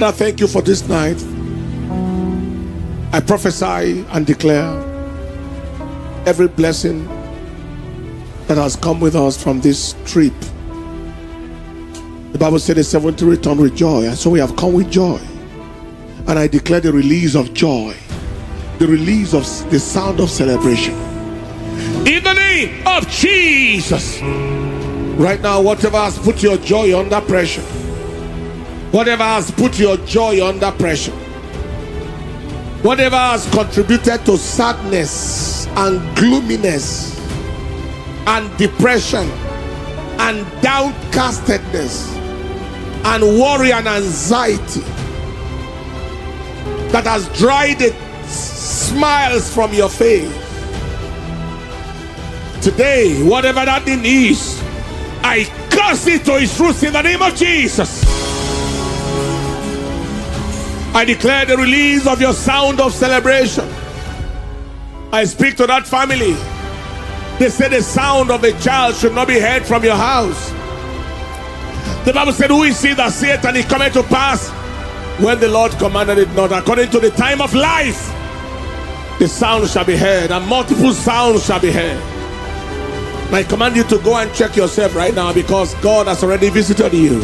Father, thank you for this night. I prophesy and declare every blessing that has come with us from this trip. The Bible said the 70 return with joy, and so we have come with joy. And I declare the release of joy, the release of the sound of celebration, in the name of Jesus. Right now, whatever has put your joy under pressure, whatever has put your joy under pressure, whatever has contributed to sadness and gloominess and depression and downcastedness and worry and anxiety that has dried the smiles from your face, today, whatever that thing is, I curse it to its roots in the name of Jesus. I declare the release of your sound of celebration. I speak to that family. They say the sound of a child should not be heard from your house. The Bible said, who is he that saith and it cometh to pass when the Lord commanded it not? According to the time of life, the sound shall be heard, and multiple sounds shall be heard. I command you to go and check yourself right now, because God has already visited you.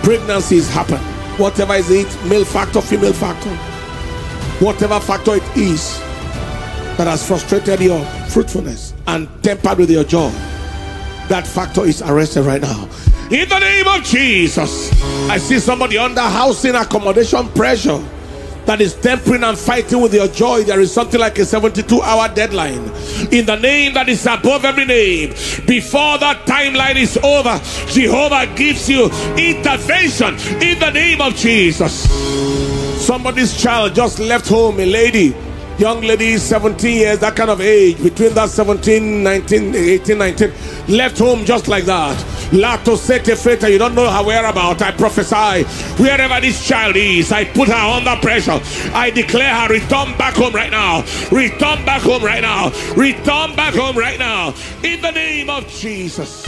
Pregnancies happen. Whatever is it, male factor, female factor, whatever factor it is that has frustrated your fruitfulness and tempered with your joy, that factor is arrested right now. In the name of Jesus. I see somebody under housing accommodation pressure that is tempering and fighting with your joy. There is something like a 72-hour deadline. In the name that is above every name, before that timeline is over, Jehovah gives you intervention in the name of Jesus. Somebody's child just left home, a lady, young lady, 17 years, that kind of age, between that 17, 19, 18, 19, left home just like that. Lato sete feta, you don't know her whereabouts. I prophesy, wherever this child is, I put her under pressure. I declare her, return back home right now. Return back home right now. Return back home right now. In the name of Jesus.